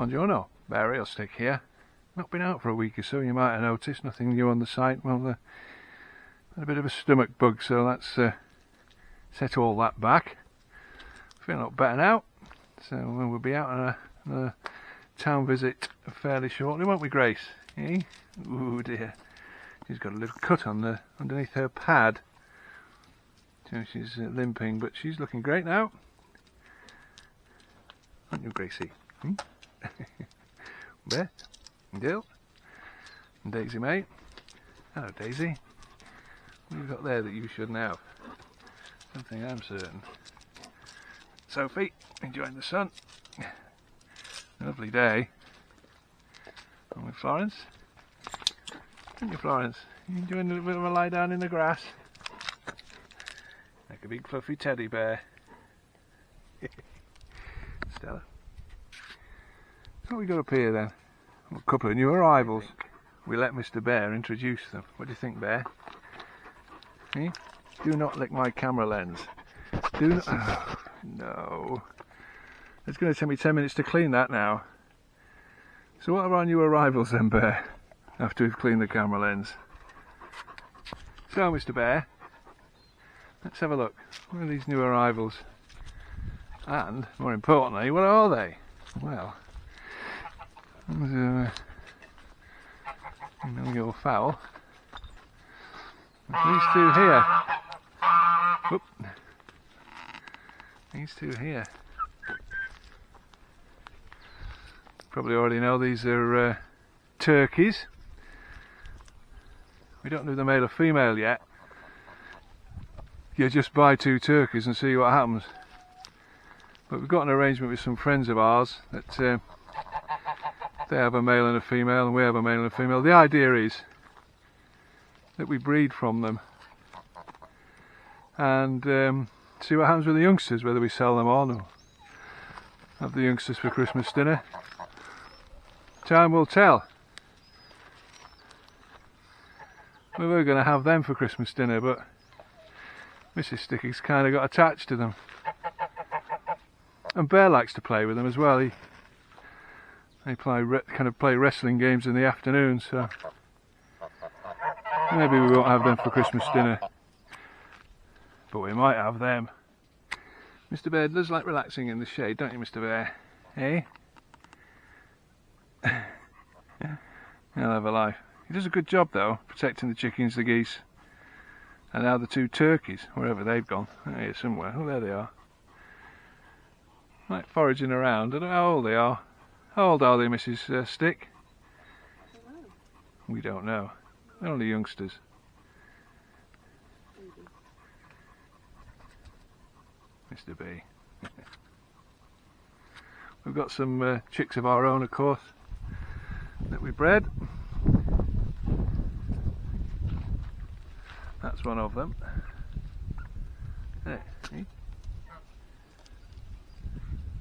Buongiorno, Vario stick here. Not been out for a week or so, you might have noticed. Nothing new on the site. Well, had a bit of a stomach bug, so that's set all that back. Feeling a lot better now, so we'll be out on a town visit fairly shortly, won't we, Grace? Eh? Ooh dear, she's got a little cut on underneath her pad, so she's limping, but she's looking great now. Aren't you, Gracie? Hmm? Beth, and Dill, and Daisy, mate. Hello, Daisy. What have you got there that you shouldn't have? Something I'm certain. Sophie, enjoying the sun. Lovely day. And with Florence. Aren't you, Florence? You enjoying a little bit of a lie down in the grass? Like a big fluffy teddy bear. Stella. So what we got up here then? A couple of new arrivals. We let Mr. Bear introduce them. What do you think, Bear? Eh? Do not lick my camera lens. Do not. Oh, no. It's going to take me 10 minutes to clean that now. So what are our new arrivals then, Bear? After we've cleaned the camera lens. So, Mr. Bear, let's have a look. What are these new arrivals? And, more importantly, what are they? Well, you know your fowl. These two here. Whoop. These two here. Probably already know these are turkeys. We don't know the male or female yet. You just buy two turkeys and see what happens. But we've got an arrangement with some friends of ours that they have a male and a female, and we have a male and a female. The idea is that we breed from them and see what happens with the youngsters, whether we sell them on or have the youngsters for Christmas dinner. Time will tell. We were going to have them for Christmas dinner, but Mrs. Sticky's kind of got attached to them. And Bear likes to play with them as well. They play wrestling games in the afternoon, so maybe we won't have them for Christmas dinner, but we might have them. Mr. Bear does like relaxing in the shade, don't you, Mr. Bear? Eh? He'll have a life. He does a good job though, protecting the chickens, the geese, and now the two turkeys, wherever they've gone. They're here somewhere. Oh, there they are. Like foraging around. I don't know how old they are. How old are they, Mrs. Stick? I don't know. We don't know. They're only youngsters. Mr. B. We've got some chicks of our own, of course, that we bred. That's one of them. There, see?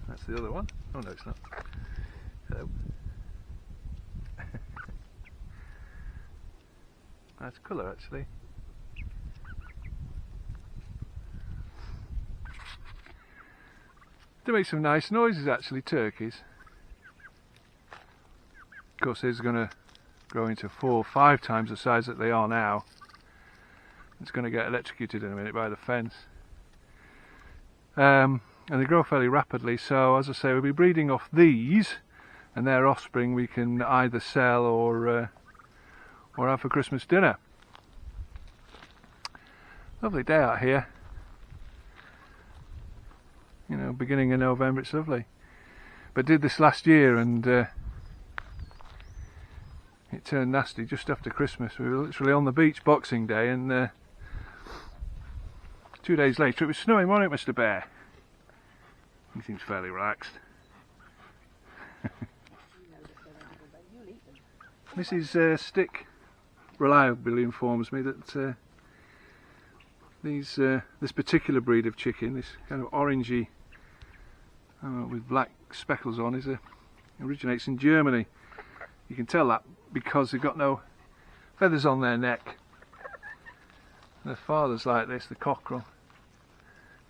That's the other one. Oh no, it's not. Hello. Nice colour actually. They make some nice noises actually, turkeys. Of course these are going to grow into 4 or 5 times the size that they are now. It's going to get electrocuted in a minute by the fence. And they grow fairly rapidly, so as I say, we'll be breeding off these, and their offspring we can either sell or have for Christmas dinner. Lovely day out here. You know, beginning of November, it's lovely. But did this last year and it turned nasty just after Christmas. We were literally on the beach Boxing Day, and 2 days later it was snowing, wasn't it, Mr. Bear? He seems fairly relaxed. Mrs. Stick reliably informs me that this particular breed of chicken, this kind of orangey with black speckles on, originates in Germany. You can tell that because they've got no feathers on their neck. Their father's like this, the cockerel.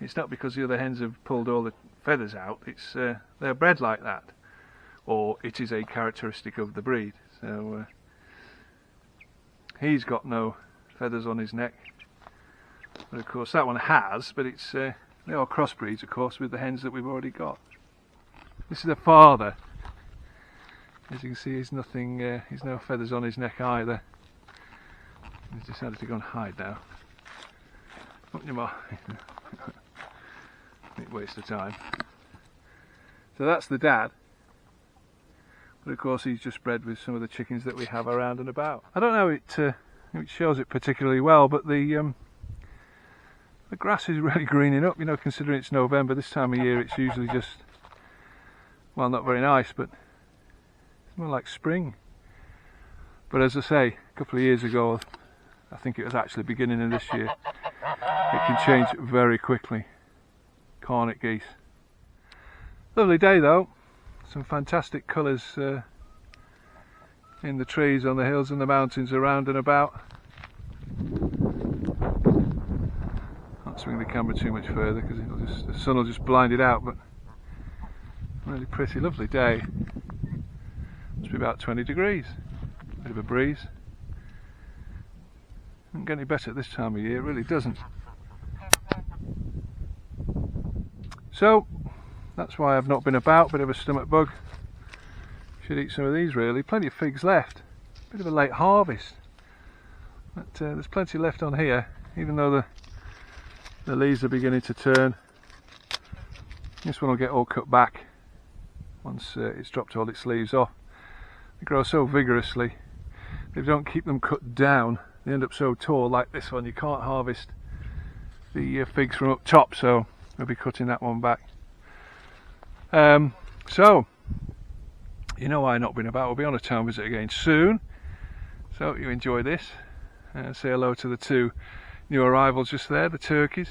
It's not because the other hens have pulled all the feathers out, it's they're bred like that. or it is a characteristic of the breed. So he's got no feathers on his neck, but of course that one has, but it's they are crossbreeds, of course, with the hens that we've already got. This is the father. As you can see, he's nothing. He's no feathers on his neck either. He's decided to go and hide now. Not anymore. Waste of time. So that's the dad. But of course he's just bred with some of the chickens that we have around and about. I don't know it shows it particularly well, but the grass is really greening up, you know, considering it's November. This time of year it's usually just, well, not very nice, but it's more like spring. But as I say, a couple of years ago, I think it was actually beginning of this year, it can change very quickly. Cornet geese. Lovely day though. Some fantastic colours in the trees on the hills and the mountains around and about. Can't swing the camera too much further because the sun will just blind it out, but really pretty, lovely day. Must be about 20 degrees. Bit of a breeze. Doesn't get any better at this time of year, it really doesn't. So that's why I've not been about. Bit of a stomach bug. Should eat some of these really. Plenty of figs left. Bit of a late harvest. But there's plenty left on here, even though the leaves are beginning to turn. This one will get all cut back once it's dropped all its leaves off. They grow so vigorously. If you don't keep them cut down, they end up so tall like this one. You can't harvest the figs from up top, so we'll be cutting that one back. So you know why I've not been about. We'll be on a town visit again soon, so you enjoy this. Say hello to the two new arrivals just there, the turkeys,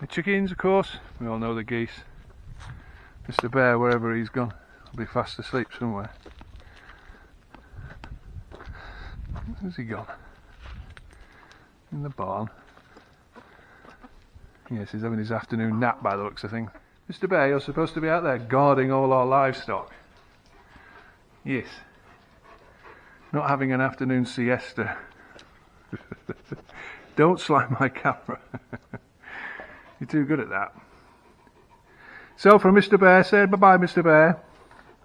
the chickens, of course. We all know the geese. Mr. Bear, wherever he's gone, will be fast asleep somewhere. Where's he gone? In the barn. Yes, he's having his afternoon nap by the looks of things. Mr. Bear, you're supposed to be out there guarding all our livestock. Yes. Not having an afternoon siesta. Don't slide my camera. You're too good at that. So from Mr. Bear, say bye-bye, Mr. Bear.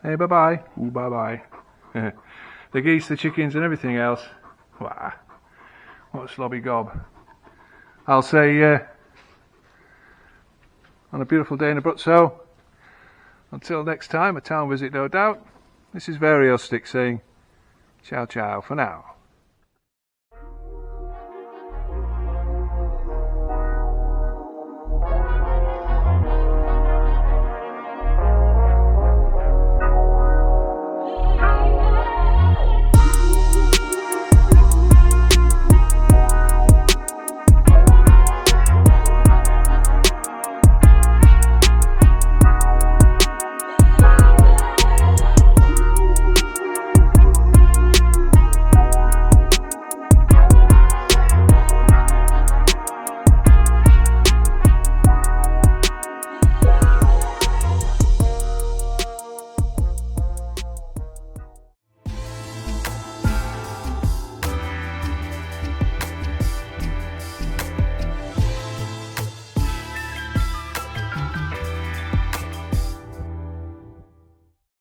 Hey, bye-bye. Ooh, bye-bye. The geese, the chickens and everything else. Wow. What a slobby gob. I'll say... on a beautiful day in Abruzzo. Until next time, a town visit no doubt. This is Vario Stick saying ciao ciao for now.